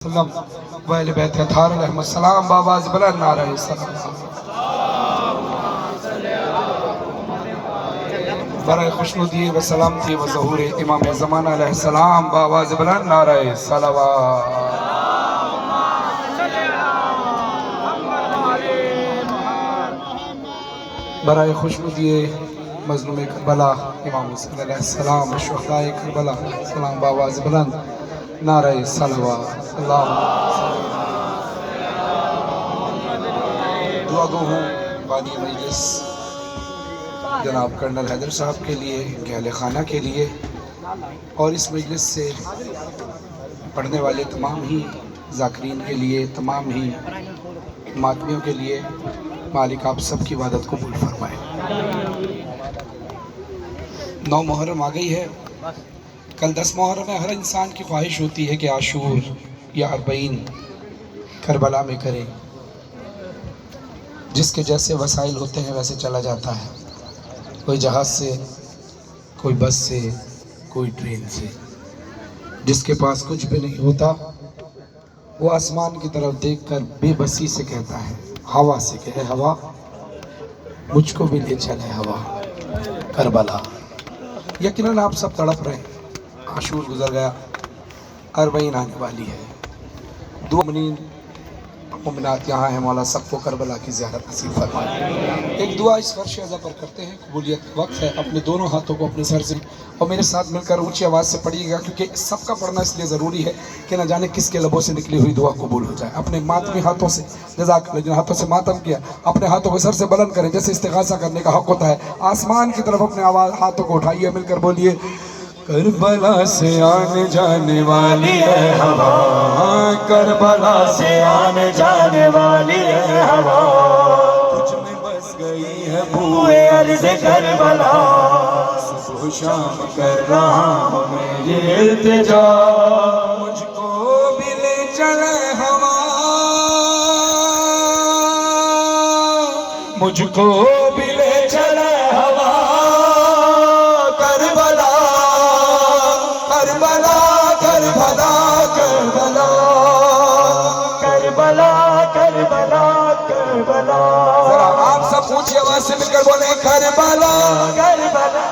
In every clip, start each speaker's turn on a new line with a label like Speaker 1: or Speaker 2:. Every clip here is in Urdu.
Speaker 1: وسلم وَأَهْلِ بَيْتِ اطہار علیہم السلام بآواز بلند نعرہ السلام برائے خوشنودی و سلامتی و ظہور امام زمانہ علیہ السلام بآواز بلند نعرہ صلوات برائے خوشنودی مظلوم کربلا امام حسین علیہ السلام شہداء کربلا علیہ السلام بآواز بلند نعرہ صلوات دعا گو ہوں بانی مجلس جناب کرنل حیدر صاحب کے لیے اہل خانہ کے لیے اور اس مجلس سے پڑھنے والے تمام ہی ذاکرین کے لیے تمام ہی ماتمیوں کے لیے مالک آپ سب کی عبادت قبول فرمائے 9 محرم آ گئی ہے کل 10 محرم ہے ہر انسان کی خواہش ہوتی ہے کہ عاشور یا 40 کربلا میں کرے جس کے جیسے وسائل ہوتے ہیں ویسے چلا جاتا ہے کوئی جہاز سے کوئی بس سے کوئی ٹرین سے جس کے پاس کچھ بھی نہیں ہوتا وہ آسمان کی طرف دیکھ کر بے بسی سے کہتا ہے ہوا سے کہ اے ہوا مجھ کو بھی لے چلے ہوا کربلا یقیناً آپ سب تڑپ رہے ہیں عاشور گزر گیا 40 آنے والی ہے دو مومنات یہاں ہیں مولا سب کو کربلا کی زیارت نصیب فرمائے ایک دعا اس فرش اعضا پر کرتے ہیں قبولیت وقت ہے اپنے دونوں ہاتھوں کو اپنے سر سے اور میرے ساتھ مل کر اونچی آواز سے پڑھیے گا کیونکہ سب کا پڑھنا اس لیے ضروری ہے کہ نہ جانے کس کے لبوں سے نکلی ہوئی دعا قبول ہو جائے اپنے ماتمی ہاتھوں سے جزاک اللہ جن ہاتھوں سے ماتم کیا اپنے ہاتھوں کو سر سے بلند کریں جیسے استغاثہ کرنے کا حق ہوتا ہے آسمان کی طرف اپنے ہاتھوں کو اٹھائیے مل کر بولیے کربلا سے آنے جانے والی ہے ہوا کربلا سے آنے جانے والی ہے ہوا تجھ میں بس گئی ہے بوئے عرض کربلا صبح و شام کر رہا ہوں میں یہ التجا مجھ کو بھی لے چلے ہوا مجھ کو بھی لے چلے ہوا ذرا آپ سب اونچی آواز سے مل کر بولیں کربلا کربلا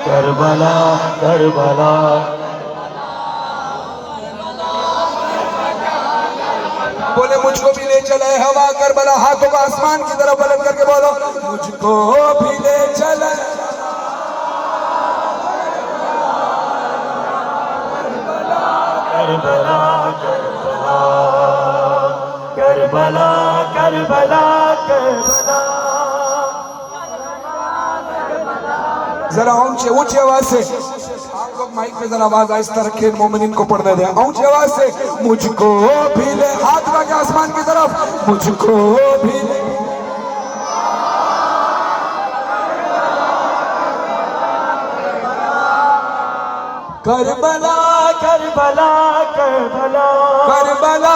Speaker 1: کربلا کربلا بولے مجھ کو بھی لے چلے ہوا کربلا ہاتھوں کو آسمان کی طرف بلند کر کے بولو مجھ کو بھی لے چلے کربلا کربلا کربلا کربلا ذرا اونچی آواز سے آپ لوگ مائک پہ ذرا آواز آہستہ رکھیں مومنین کو پڑھنے دیں اونچی آواز سے مجھ کو بھی لے ہاتھ لگے آسمان کی طرف مجھ کو بھی لے کربلا کربلا کربلا کربلا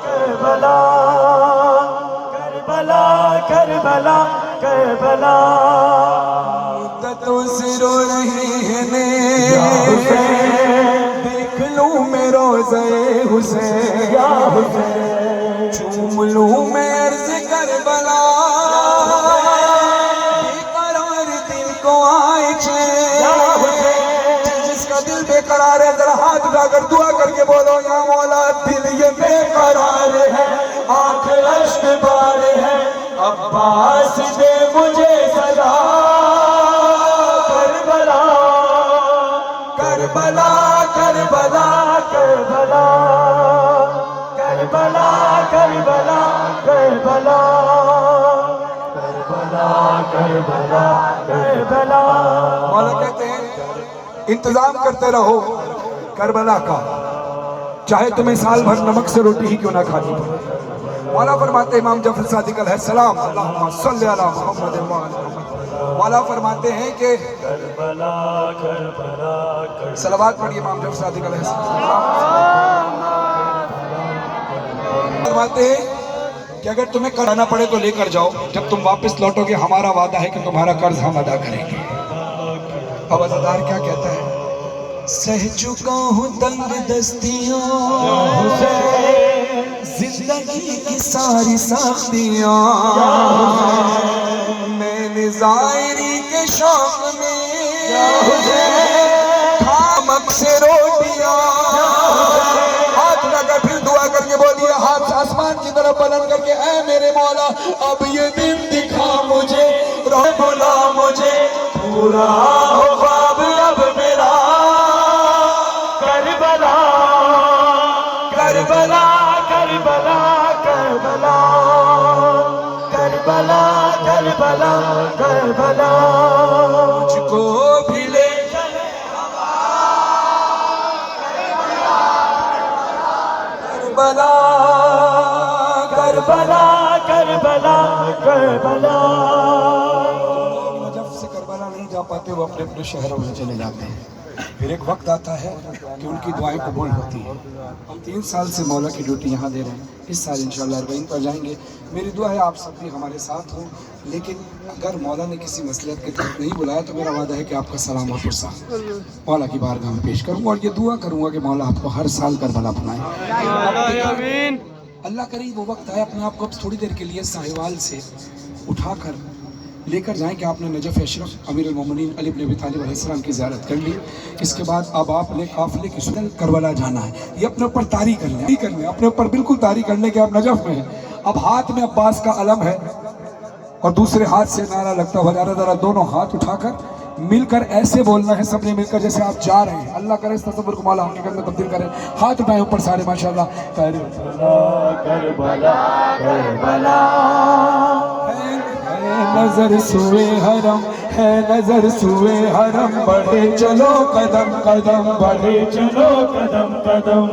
Speaker 1: کربلا کربلا کربلا کربلا مدتوں سے رو رہی ہے دیکھ لوں میں روضہ حسین چوم لوں میں عرض کربلا بے قرار دل کو آئے جس کا دل بے قرار ہے ذرا ہاتھ اٹھا کر دعا کر کے بولو یا مولا دل یہ بے قرار ہے آنکھ اشک بار ہے عباس دے مجھے صدا کربلا کربلا کربلا کربلا کربلا کربلا کربلا کربلا کربلا کربلا مولا کہتے ہیں انتظام کرتے رہو کربلا کا چاہے تمہیں سال بھر نمک سے روٹی ہی کیوں نہ کھانی پڑے مولا فرماتے امام جعفر صادق علیہ السلام اللہم صلی علی محمد مولا فرماتے ہیں کہ صلوات پڑھیے امام جعفر صادق علیہ السلام فرماتے ہیں کہ اگر تمہیں قرض آنا پڑے تو لے کر جاؤ جب تم واپس لوٹو گے ہمارا وعدہ ہے کہ تمہارا قرض ہم ادا کریں گے اب عزادار کیا کہتا ہے سہ چکا ہوں تنگ دستیاں زندگی کی ساری سختیاں میں نے ظاہری کے شوق میں کھامک سے روٹیاں ہاتھ لگا کر پھر دعا کر کے بولیے ہاتھ آسمان کی طرف بلند کر کے اے میرے مولا اب یہ دن دکھا مجھے روح بلا مجھے پورا ہو خواب اب میرا کربلا کربلا کربلا کربلا کربلا کربلا کربلا مجھ کو بھی لے چلے کربلا کربلا کربلا کربلا نجف سے کربلا نہیں جا پاتے وہ اپنے اپنے شہروں میں چلے جاتے ہیں پھر ایک وقت آتا ہے کہ ان کی دعائیں قبول ہوتی ہیں ہم 3 سال سے مولا کی ڈیوٹی یہاں دے رہے ہیں اس سال انشاءاللہ 40 پر جائیں گے میری دعا ہے آپ سب بھی ہمارے ساتھ ہوں لیکن اگر مولا نے کسی مصلحت کے تحت نہیں بلایا تو میرا وعدہ ہے کہ آپ کا سلام اور پرسہ مولا کی بارگاہ میں پیش کروں اور یہ دعا کروں گا کہ مولا آپ کو ہر سال کربلا بنائے اللہ کرے وہ وقت آئے اپنے آپ کو اب تھوڑی دیر کے لیے ساہیوال سے اٹھا کر لے کر جائیں کہ آپ نے نجف اشرف امیر المومنین علی بن ابی طالب علیہ السلام کی زیارت کر لی اس کے بعد اب آپ نے قافلے کی سنن کربلا جانا ہے یہ اپنے اوپر طاری کر لیں اپنے اوپر بالکل طاری کر لیں کہ آپ نجف میں ہیں اب ہاتھ میں عباس کا علم ہے اور دوسرے ہاتھ سے نعرہ لگتا ہوا جا رہا ذرا دونوں ہاتھ اٹھا کر مل کر ایسے بولنا ہے سب نے مل کر جیسے آپ جا رہے ہیں اللہ کرے اس تصور کو مولا حقیقت میں تبدیل کرے ہاتھ اٹھائیں اوپر سارے ماشاءاللہ کربلا کربلا کربلا نظر سوئے حرم ہے نظر سوئے حرم بڑھے چلو قدم قدم بڑھے چلو قدم قدم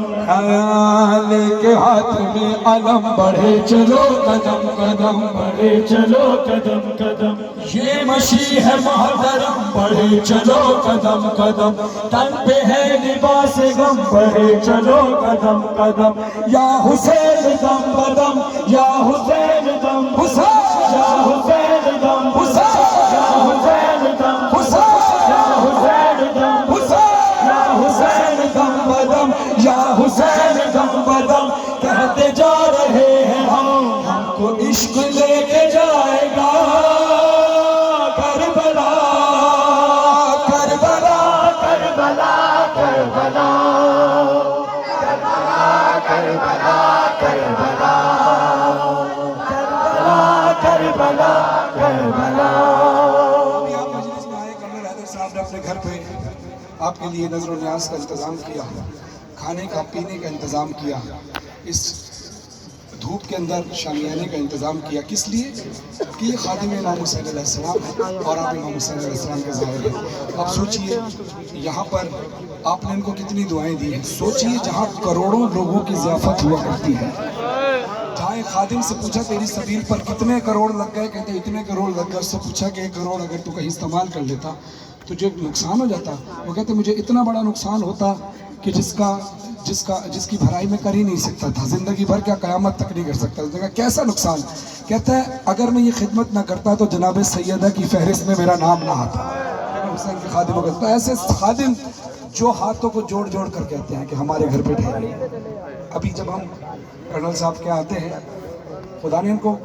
Speaker 1: لے کے ہاتھ میں علم بڑھے چلو قدم قدم بڑھے چلو قدم قدم یہ مشی ہے محترم بڑھے چلو قدم قدم تن پہ ہے لباس غم بڑھے چلو قدم قدم یا حسین دم بدم یا حسین دم حسین یا حسین دم حسین یا حسین دم حسین یا حسین دم حسین یا حسین دم بدم یا حسین دم بدم کہتے جا رہے ہیں ہم کو عشق لے کے جائے گا کربلا کربلا کربلا کربلا کربلا کربلا کربلا کربلا ابھی آپ مجلس میں آئے کمر حیدر صاحب نے اپنے گھر پہ آپ کے لیے نظر و نیاز کا انتظام کیا کھانے کا پینے کا انتظام کیا اس دھوپ کے اندر شامیانے کا انتظام کیا کس لیے کہ یہ خادم امام حسین علیہ السلام ہے اور آپ امام حسین علیہ السلام کے ظاہر ہیں اب سوچئے یہاں پر آپ نے ان کو کتنی دعائیں دی ہیں سوچئے جہاں کروڑوں لوگوں کی ضیافت ہوا کرتی ہے جہاں ایک خادم سے پوچھا تیری سبیل پر کتنے کروڑ لگ گئے کہتے اتنے کروڑ لگ گئے اس سے پوچھا کہ 1 کروڑ اگر تو کہیں استعمال کر لیتا تجھے نقصان ہو جاتا وہ کہتے مجھے اتنا بڑا نقصان ہوتا کہ جس کی بھرائی میں کر ہی نہیں سکتا تھا زندگی بھر کیا قیامت تک نہیں کر سکتا تھا کیسا نقصان کہتا ہے اگر میں یہ خدمت نہ کرتا تو جناب سیدہ کی فہرست میں میرا نام نہ آتا حسین کے خادم کو کہتا ہے ایسے خادم جو ہاتھوں کو جوڑ جوڑ کر کہتے ہیں کہ ہمارے گھر پہ ٹھہریے ابھی جب ہم کرنل صاحب کے آتے ہیں خدا نے ان کو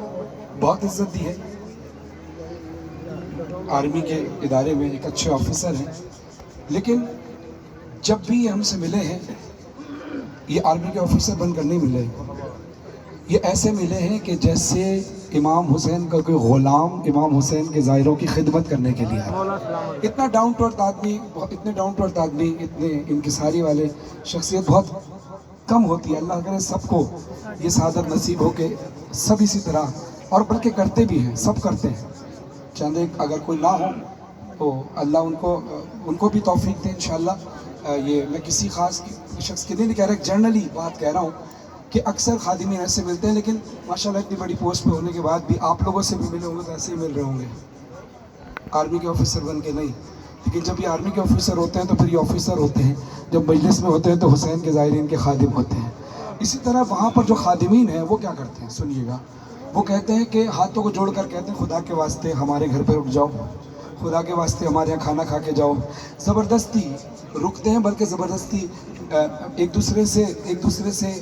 Speaker 1: بہت عزت دی ہے آرمی کے ادارے میں ایک اچھے آفیسر ہیں لیکن جب بھی ہم سے ملے ہیں یہ آرمی کے آفیسر بن کر نہیں ملے یہ ایسے ملے ہیں کہ جیسے امام حسین کا کوئی غلام امام حسین کے ظاہروں کی خدمت کرنے کے لیے اتنا ڈاؤن ٹو ارتھ آدمی اتنے انکساری والے شخصیت بہت کم ہوتی ہے اللہ کرے سب کو یہ سعادت نصیب ہو کے سب اسی طرح اور بلکہ کرتے بھی ہیں سب کرتے ہیں چاند اگر کوئی نہ ہو تو اللہ ان کو بھی توفیق دے انشاءاللہ یہ میں کسی خاص شخص کی نہیں کہہ رہا جنرلی بات کہہ رہا ہوں کہ اکثر خادمین ایسے ملتے ہیں لیکن ماشاءاللہ اتنی بڑی پوسٹ پہ ہونے کے بعد بھی آپ لوگوں سے بھی ملے ہوں گے تو ایسے ہی مل رہے ہوں گے آرمی کے آفیسر بن کے نہیں لیکن جب یہ آرمی کے آفیسر ہوتے ہیں تو پھر یہ آفیسر ہوتے ہیں جب مجلس میں ہوتے ہیں تو حسین کے ظاہرین کے خادم ہوتے ہیں اسی طرح وہاں پر جو خادمین ہیں وہ کیا کرتے ہیں سنیے گا وہ کہتے ہیں کہ ہاتھوں کو جوڑ کر کہتے ہیں خدا کے واسطے ہمارے گھر پہ رک جاؤ خدا کے واسطے ہمارے یہاں کھانا کھا کے جاؤ زبردستی رکتے ہیں بلکہ زبردستی ایک دوسرے سے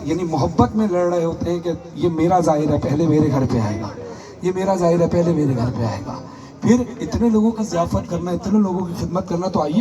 Speaker 1: یعنی محبت میں لڑ رہے ہوتے ہیں کہ یہ میرا ظاہر ہے پہلے میرے گھر پہ آئے گا، یہ میرا ظاہر ہے پہلے میرے گھر پہ آئے گا. پھر اتنے لوگوں کی ضیافت کرنا، اتنے لوگوں کی خدمت کرنا، تو آئیے